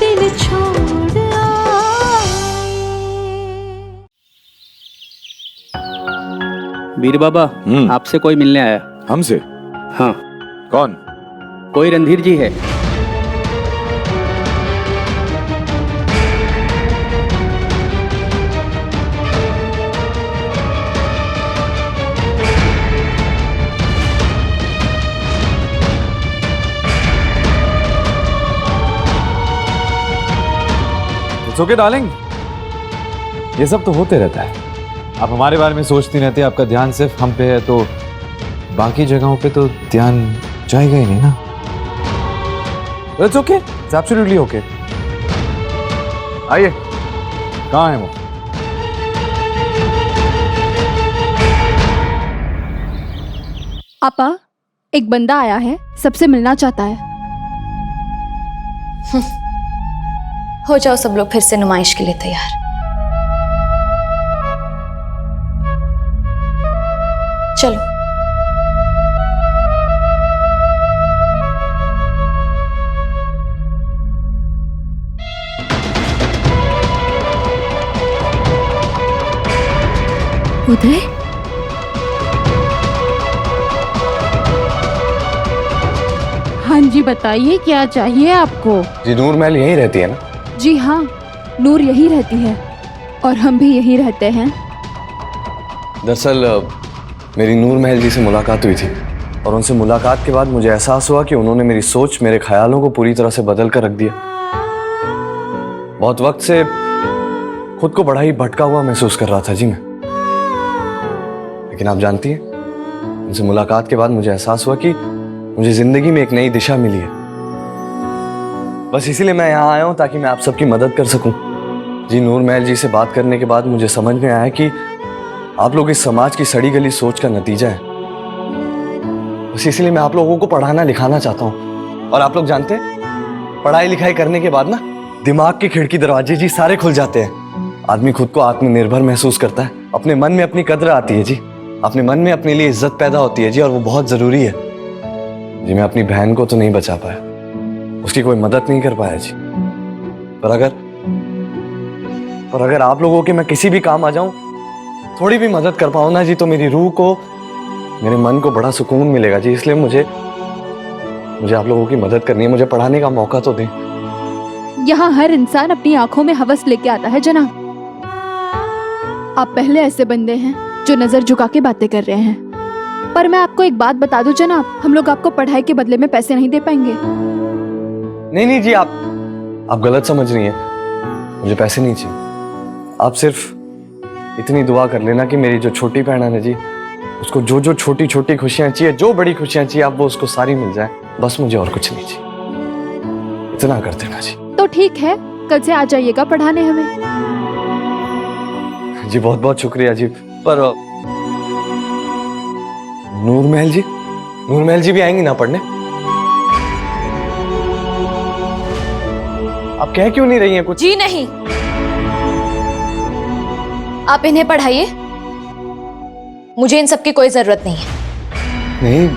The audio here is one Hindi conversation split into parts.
दिल छोड़ आए। वीर बाबा, आपसे कोई मिलने आया। हमसे? हाँ। कौन? कोई रणधीर जी है। इट्स ओके डार्लिंग, ये सब तो होते रहता है। आप हमारे बारे में सोचती रहती है, आपका ध्यान सिर्फ हम पे है, तो बाकी जगहों पे तो ध्यान जाएगा ही नहीं ना। It's okay, it's absolutely okay. आइए, कहाँ है वो? आपा, एक बंदा आया है, सबसे मिलना चाहता है। हो जाओ सब लोग फिर से नुमाइश के लिए तैयार। चलो। उदय, हाँ जी, बताइए क्या चाहिए आपको? जी नूर महल यहीं रहती है ना? जी हाँ, नूर यही रहती है और हम भी यहीं रहते हैं। दरअसल मेरी नूर महल जी से मुलाकात हुई थी और उनसे मुलाकात के बाद मुझे एहसास हुआ कि उन्होंने मेरी सोच, मेरे ख्यालों को पूरी तरह से बदल कर रख दिया। बहुत वक्त से खुद को बड़ा ही भटका हुआ महसूस कर रहा था जी मैं। लेकिन आप जानती हैं, उनसे मुलाकात के बाद मुझे एहसास हुआ कि मुझे जिंदगी में एक नई दिशा मिली है। बस इसीलिए मैं यहाँ आया हूँ ताकि मैं आप सबकी मदद कर सकूं। जी नूर महल जी से बात करने के बाद मुझे समझ में आया कि आप लोग इस समाज की सड़ी गली सोच का नतीजा है। बस इसलिए मैं आप लोगों को पढ़ाना लिखाना चाहता हूँ। और आप लोग जानते हैं, पढ़ाई लिखाई करने के बाद ना दिमाग की खिड़की दरवाजे जी सारे खुल जाते हैं। आदमी खुद को आत्मनिर्भर महसूस करता है, अपने मन में अपनी कद्र आती है जी, अपने मन में अपने लिए इज्जत पैदा होती है जी, और वो बहुत जरूरी है जी। मैं अपनी बहन को तो नहीं बचा पाया, उसकी कोई मदद नहीं कर पाया जी, पर अगर आप लोगों के मैं किसी भी काम आ जाऊं, थोड़ी भी मदद कर पाऊं ना जी, तो मेरी रूह को, मेरे मन को बड़ा सुकून मिलेगा जी। इसलिए मुझे आप लोगों की मदद करनी है, मुझे पढ़ाने का मौका तो दें। यहाँ हर इंसान अपनी आंखों में हवस लेके आता है जनाब। आप पहले ऐसे बंदे हैं जो नजर झुका के बातें कर रहे हैं, पर मैं आपको एक बात बता दूं जनाब, हम लोग आपको पढ़ाई के बदले में पैसे नहीं दे पाएंगे। नहीं जी, आप गलत समझ रही हैं। मुझे पैसे नहीं चाहिए। आप सिर्फ इतनी दुआ कर लेना कि मेरी जो छोटी बहन है ना जी, उसको जो जो छोटी छोटी खुशियां चाहिए, जो बड़ी खुशियां चाहिए, आप वो उसको सारी मिल जाए। बस मुझे और कुछ नहीं चाहिए, इतना कर देना जी। तो ठीक है, कल से आ जाइएगा पढ़ाने हमें। जी बहुत बहुत शुक्रिया जी। पर नूर महल जी भी आएंगी ना पढ़ने? आप कह क्यों नहीं रही हैं कुछ? जी नहीं, आप इन्हें पढ़ाइए, मुझे इन सब की कोई जरूरत नहीं है। नहीं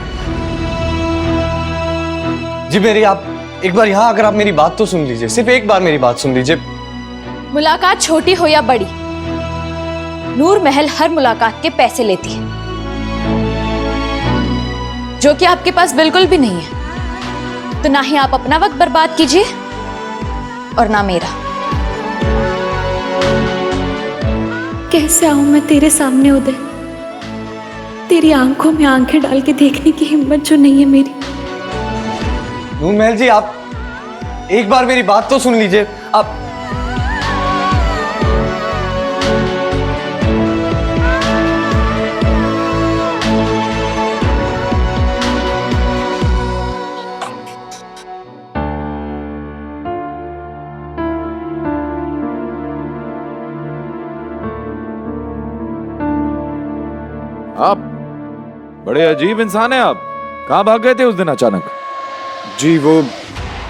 जी, मेरी आप एक बार यहाँ अगर आप मेरी बात तो सुन लीजिए, सिर्फ एक बार मेरी बात सुन लीजिए। मुलाकात छोटी हो या बड़ी, नूर महल हर मुलाकात के पैसे लेती है, जो कि आपके पास बिल्कुल भी नहीं है। तो ना ही आप अपना वक्त बर्बाद कीजिए और ना मेरा। कैसे आऊं मैं तेरे सामने उदय, तेरी आंखों में आंखें डाल के देखने की हिम्मत जो नहीं है मेरी। नूर महल जी, आप एक बार मेरी बात तो सुन लीजिए। आप बड़े अजीब इंसान हैं आप। कहाँ भाग गए थे उस दिन अचानक? जी वो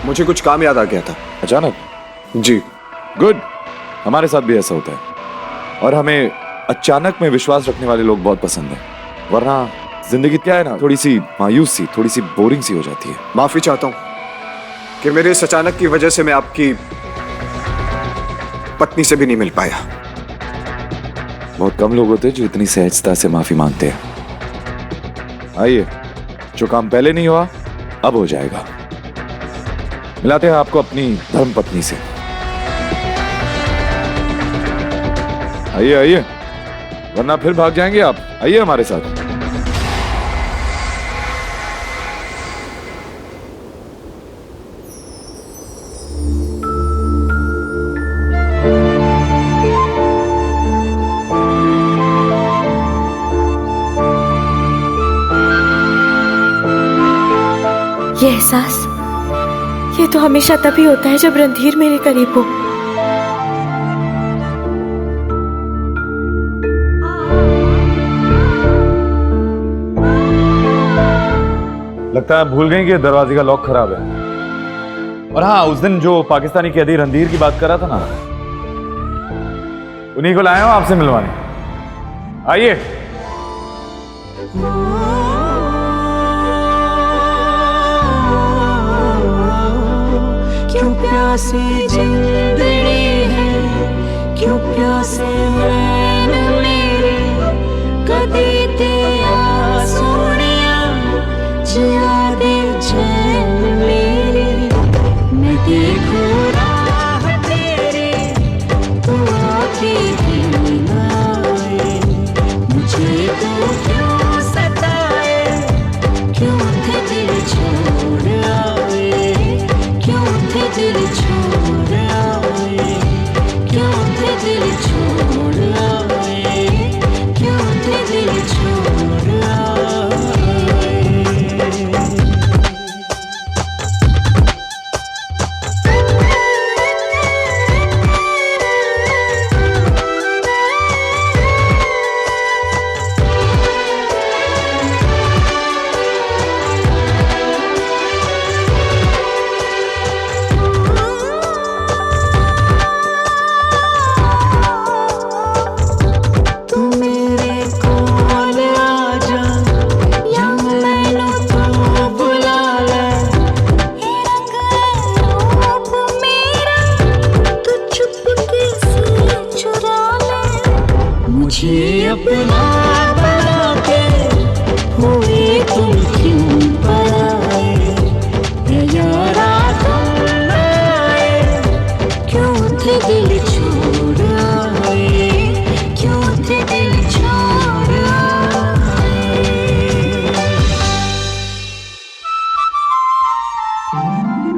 मुझे कुछ काम याद आ गया था अचानक? जी। गुड, हमारे साथ भी ऐसा होता है और हमें अचानक में विश्वास रखने वाले लोग बहुत पसंद हैं, वरना जिंदगी क्या है ना, थोड़ी सी मायूस सी, थोड़ी सी बोरिंग सी हो जाती है। माफी चाहता हूँ कि मेरे इस अचानक की वजह से मैं आपकी पत्नी से भी नहीं मिल पाया। बहुत कम लोग होते हैं जो इतनी सहजता से माफी मांगते हैं। आइए, जो काम पहले नहीं हुआ अब हो जाएगा। मिलाते हैं आपको अपनी धर्म पत्नी से। आइए आइए, वरना फिर भाग जाएंगे आप। आइए हमारे साथ। ये एहसास, ये तो हमेशा तभी होता है जब रणधीर मेरे करीब हो। लगता है भूल गई कि दरवाजे का लॉक खराब है। और हाँ, उस दिन जो पाकिस्तानी कैदी रणधीर की बात कर रहा था ना, उन्हीं को लाया हूं आपसे मिलवाने। आइए। क्यों प्यासी जिंदड़ी है, क्यों प्यासे नैन मेरे, कदी ते आ सोनिया जिया दे चैन मेरे। मैं देखूं राह तेरी, तू आके ही ना आए, मुझे तो क्यों सताए, क्यों थे दिल छोड़ आए, क्यों थे दिल छोड़ आए, क्यों थे दिल छोड़ आए, क्यों थे दिल छोड़ आए। तू मेरे कोल आजा, या मैनू तू बुला ले, ये रंग रूप मेरा तू चुपके से चुरा ले, मुझे अपना बना के हुए तुम क्यों पराए, ये यारा तुम आए, क्यों थे दिल छोड़ आए, क्यों थे दिल छोड़ आए।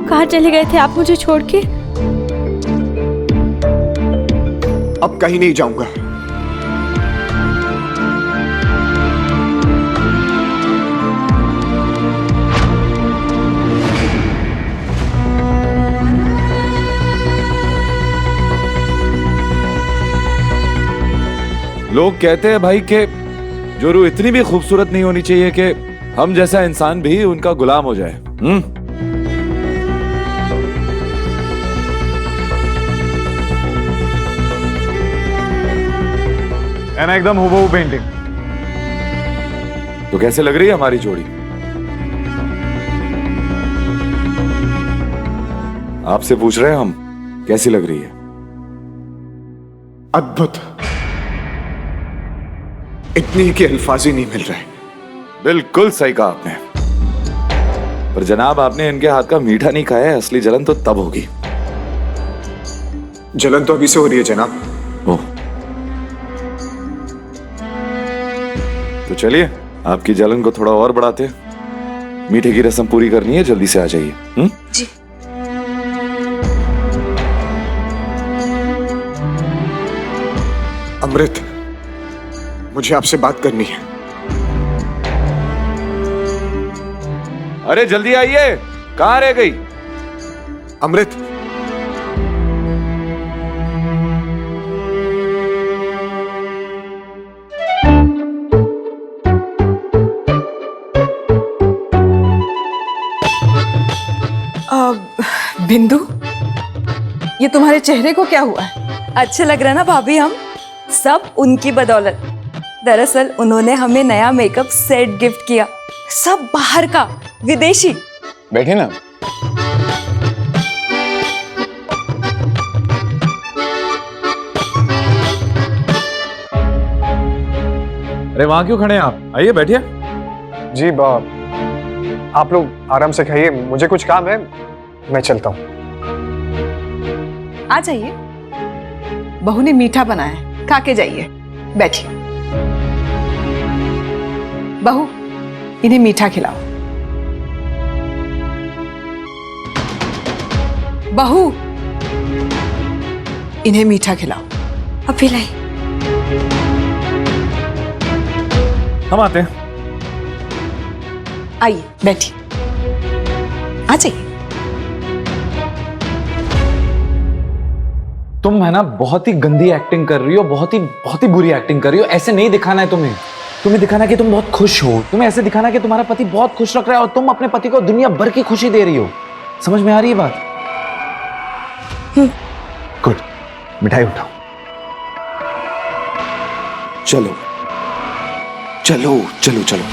कहाँ चले गए थे आप मुझे छोड़ के? अब कहीं नहीं जाऊंगा। लोग कहते हैं भाई कि जो रूह इतनी भी खूबसूरत नहीं होनी चाहिए कि हम जैसा इंसान भी उनका गुलाम हो जाए। एना एकदम हूबहू पेंटिंग। तो कैसे लग रही है हमारी जोड़ी? आपसे पूछ रहे हैं हम, कैसी लग रही है? अद्भुत। इतनी के अल्फाज ही नहीं मिल रहे। बिल्कुल सही कहा आपने। पर जनाब, आपने इनके हाथ का मीठा नहीं खाया है। असली जलन तो तब होगी। जलन तो अभी से हो रही है जनाब। ओह, तो चलिए आपकी जलन को थोड़ा और बढ़ाते हैं। मीठे की रस्म पूरी करनी है, जल्दी से आ जाइए। जी। अमृत, मुझे आपसे बात करनी है। अरे जल्दी आइए, कहां रह गई? अमृत, बिंदु, ये तुम्हारे चेहरे को क्या हुआ है? अच्छे लग रहा है ना भाभी हम? सब उनकी बदौलत। दरअसल उन्होंने हमें नया मेकअप सेट गिफ्ट किया, सब बाहर का, विदेशी। बैठे ना। अरे वहां क्यों खड़े हैं आप? आइए बैठिए। जी आप लोग आराम से खाइए, मुझे कुछ काम है, मैं चलता हूँ। आ जाइए, बहू ने मीठा बनाया है, खा के जाइए। बैठिए। बहू, इन्हें मीठा खिलाओ। बहू, इन्हें मीठा खिलाओ। अभी लाई। हम आते हैं। आइए बैठिए, आ जाइए। तुम है ना बहुत ही गंदी एक्टिंग कर रही हो, बहुत ही बुरी एक्टिंग कर रही हो। ऐसे नहीं दिखाना है तुम्हें। तुम्हें दिखाना है कि तुम बहुत खुश हो, तुम्हें ऐसे दिखाना है कि तुम्हारा पति बहुत खुश रख रहा है और तुम अपने पति को दुनिया भर की खुशी दे रही हो। समझ में आ रही है बात? गुड, मिठाई उठाओ। चलो चलो चलो चलो।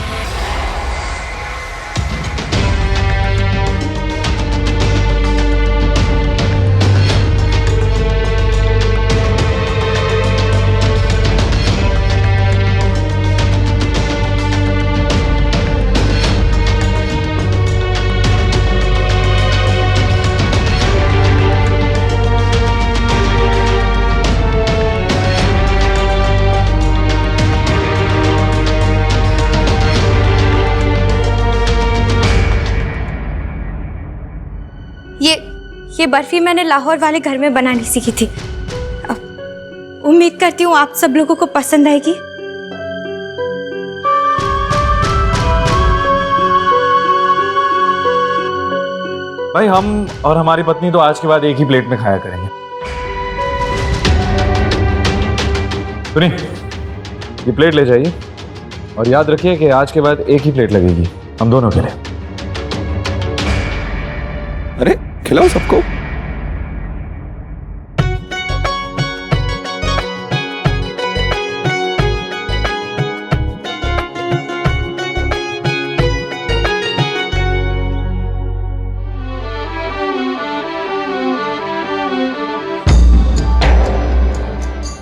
ये बर्फी मैंने लाहौर वाले घर में बनानी सीखी थी। अब उम्मीद करती हूँ आप सब लोगों को पसंद आएगी। भाई हम और हमारी पत्नी तो आज के बाद एक ही प्लेट में खाया करेंगे। सुनिए, ये प्लेट ले जाइए और याद रखिए कि आज के बाद एक ही प्लेट लगेगी हम दोनों के लिए। अरे खिलाओ सबको।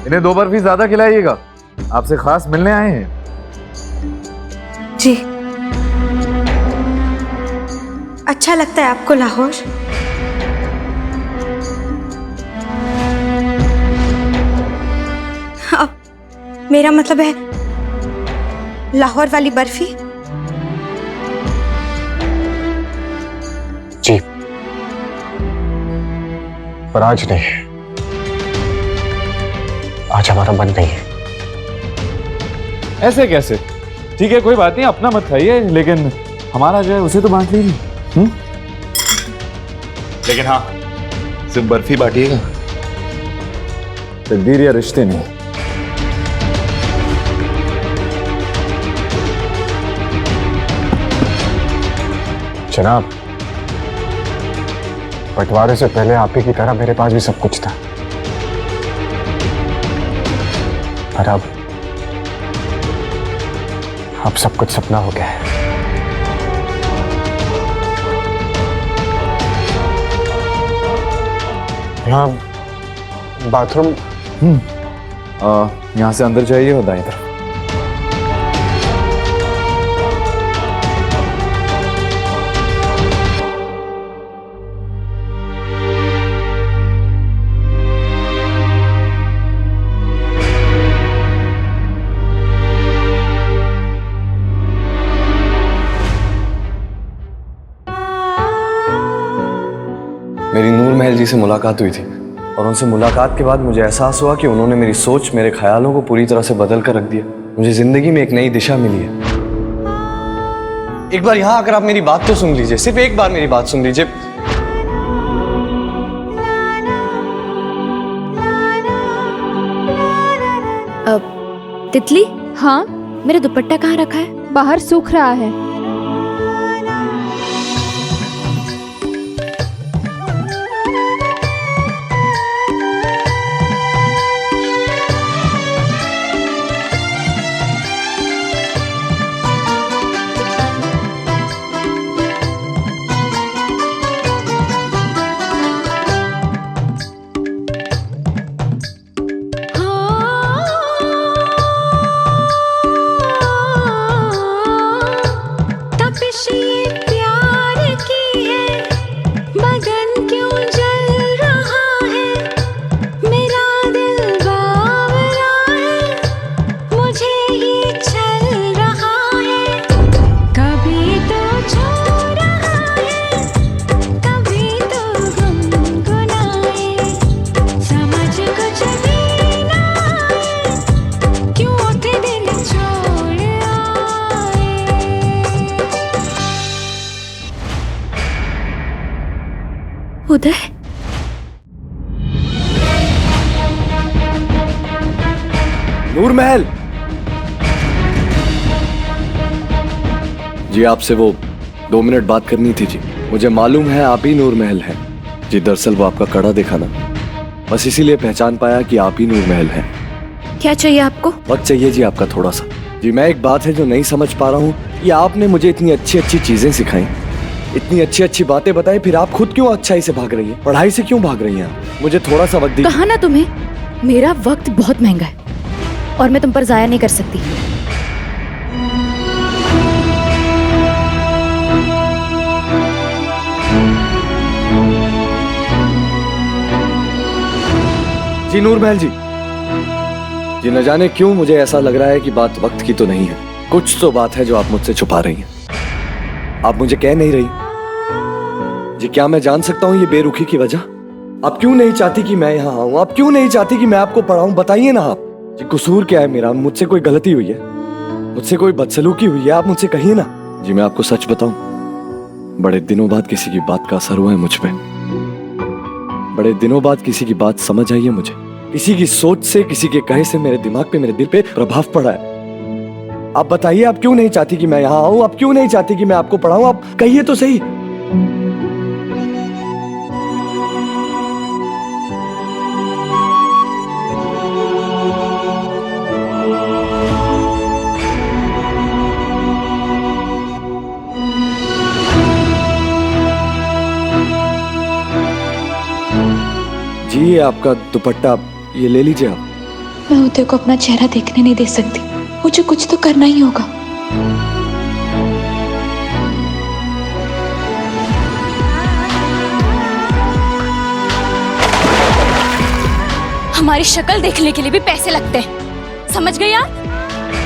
इन्हें 2 बर्फी ज्यादा खिलाइएगा, आपसे खास मिलने आए हैं। जी, अच्छा लगता है आपको लाहौर? अब मेरा मतलब है लाहौर वाली बर्फी। जी, पर आज नहीं, आज हमारा मन नहीं है। ऐसे कैसे? ठीक है कोई बात नहीं, अपना मत खाइए, लेकिन हमारा जो है उसे तो बांट लीजिए। लेकिन हाँ, सिर्फ बर्फी बांटिएगा, तकदीर या रिश्ते नहीं। जनाब, बंटवारे से पहले आप ही की तरह मेरे पास भी सब कुछ था, पर अब सब कुछ सपना हो गया है। यहाँ बाथरूम यहाँ से अंदर जाइए और दाएं तरफ। मेरी नूर महल जी से मुलाकात हुई थी और उनसे मुलाकात के बाद मुझे एहसास हुआ कि उन्होंने मेरी सोच, मेरे ख्यालों को पूरी तरह से बदल कर रख दिया। मुझे जिंदगी में एक नई दिशा मिली है। एक बार यहाँ आकर आप मेरी बात तो सुन लीजिए, सिर्फ एक बार मेरी बात सुन लीजिए। तितली, हाँ, मेरा दुपट्टा कहाँ रखा है? बाहर सूख रहा है। नूर महल जी, आपसे वो 2 मिनट बात करनी थी जी। मुझे मालूम है आप ही नूर महल हैं जी। दरअसल वो आपका कड़ा देखा ना, बस इसीलिए पहचान पाया कि आप ही नूर महल हैं। क्या चाहिए आपको? वक्त चाहिए जी आपका थोड़ा सा जी। मैं एक बात है जो नहीं समझ पा रहा हूँ कि आपने मुझे इतनी अच्छी अच्छी चीजें सिखाई, इतनी अच्छी अच्छी बातें बताई, फिर आप खुद क्यों अच्छाई से भाग रही हैं? पढ़ाई से क्यों भाग रही हैं आप? मुझे थोड़ा सा वक्त दीजिए। कहा ना तुम्हें, मेरा वक्त बहुत महंगा है और मैं तुम पर जाया नहीं कर सकती। जी नूर महल जी, जी न जाने क्यों मुझे ऐसा लग रहा है कि बात वक्त की तो नहीं है। कुछ तो बात है जो आप मुझसे छुपा रही हैं। आप मुझे कह नहीं रही जी। क्या मैं जान सकता हूं ये बेरुखी की वजह? आप क्यों नहीं चाहती कि मैं यहाँ आऊं? आप क्यों नहीं चाहती कि मैं आपको पढ़ाऊं? बताइए ना आप जी। कसूर क्या है मेरा? मुझसे कोई गलती हुई है? मुझसे कोई बदसलूकी हुई है? आप मुझसे कहिए ना जी। मैं आपको सच बताऊं, बड़े दिनों बाद किसी की बात का असर हुआ है मुझ पे। बड़े दिनों बाद किसी की बात समझ आई है मुझे। किसी की सोच से, किसी के कहे से मेरे दिमाग पे, मेरे दिल पे प्रभाव पड़ा है। आप बताइए, आप क्यों नहीं चाहती कि मैं यहाँ आऊं? आप क्यों नहीं चाहती कि मैं आपको पढ़ाऊं? आप कहिए तो सही। जी ये आपका दुपट्टा, ये ले लीजिए आप। मैं उदय को अपना चेहरा देखने नहीं दे सकती। मुझे कुछ तो करना ही होगा। हमारी शक्ल देखने के लिए भी पैसे लगते हैं, समझ गई आप?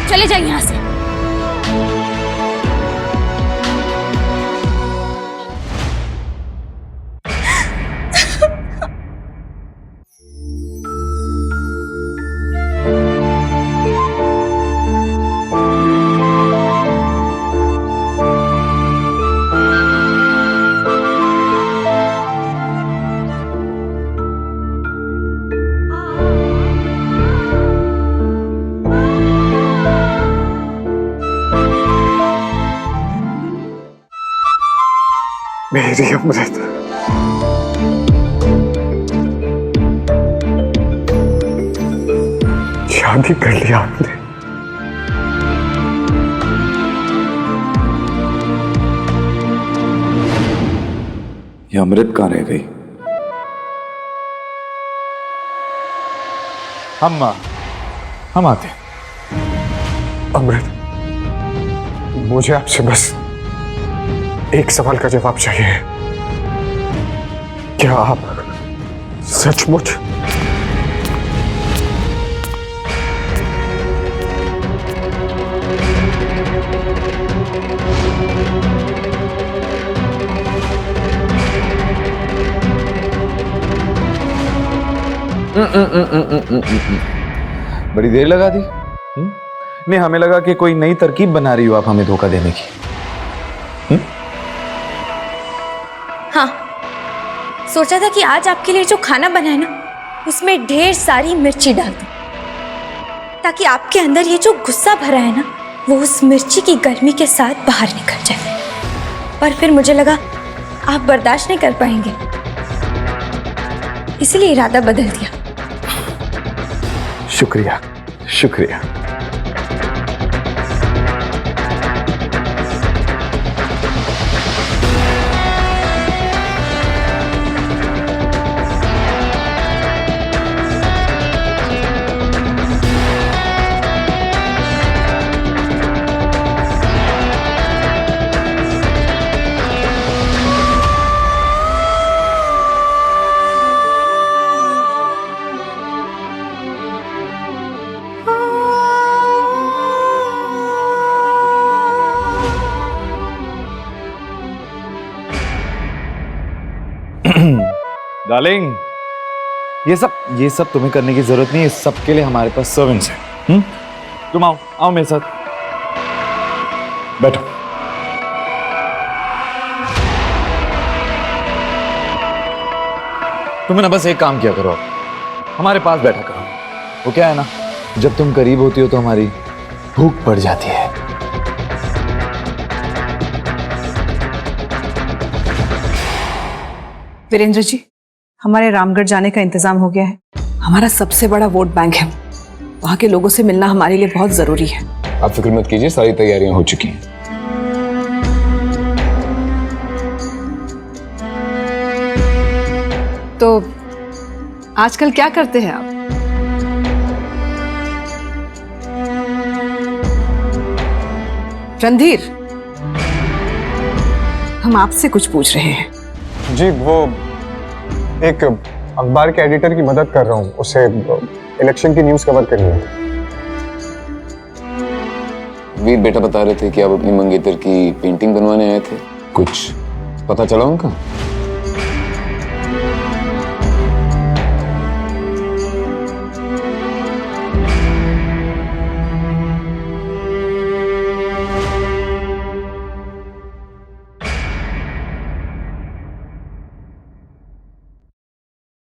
चले जाइए यहाँ से। मेरी अमृत, शादी कर लिया आपने। ये अमृत कहाँ रह गई? हम आते हैं। अमृत, मुझे आपसे बस एक सवाल का जवाब चाहिए। क्या आप सचमुच बड़ी देर लगा दी। नहीं, हमें लगा कि कोई नई तरकीब बना रही हो आप हमें धोखा देने की। हाँ, सोचा था कि आज आपके लिए जो खाना बना है ना, उसमें ढेर सारी मिर्ची डाल दूं, ताकि आपके अंदर ये जो गुस्सा भरा है ना, वो उस मिर्ची की गर्मी के साथ बाहर निकल जाए। पर फिर मुझे लगा आप बर्दाश्त नहीं कर पाएंगे, इसलिए इरादा बदल दिया। शुक्रिया, शुक्रिया। डार्लिंग, ये सब तुम्हें करने की जरूरत नहीं है। इस सब के लिए हमारे पास सर्वेंट्स हैं। तुम आओ मेरे साथ, बैठो। तुम्हें ना बस एक काम किया करो, हमारे पास बैठा करो। वो क्या है ना, जब तुम करीब होती हो तो हमारी भूख बढ़ जाती है। वीरेंद्र जी, हमारे रामगढ़ जाने का इंतजाम हो गया है। हमारा सबसे बड़ा वोट बैंक है, वहाँ के लोगों से मिलना हमारे लिए बहुत जरूरी है। आप फिक्र मत कीजिए, सारी तैयारियां हो चुकी हैं। तो आजकल क्या करते हैं आप? रणधीर, हम आपसे कुछ पूछ रहे हैं। जी वो एक अखबार के एडिटर की मदद कर रहा हूँ, उसे इलेक्शन की न्यूज़ कवर करनी है। वीर बेटा बता रहे थे कि आप अपनी मंगेतर की पेंटिंग बनवाने आए थे, कुछ पता चला उनका?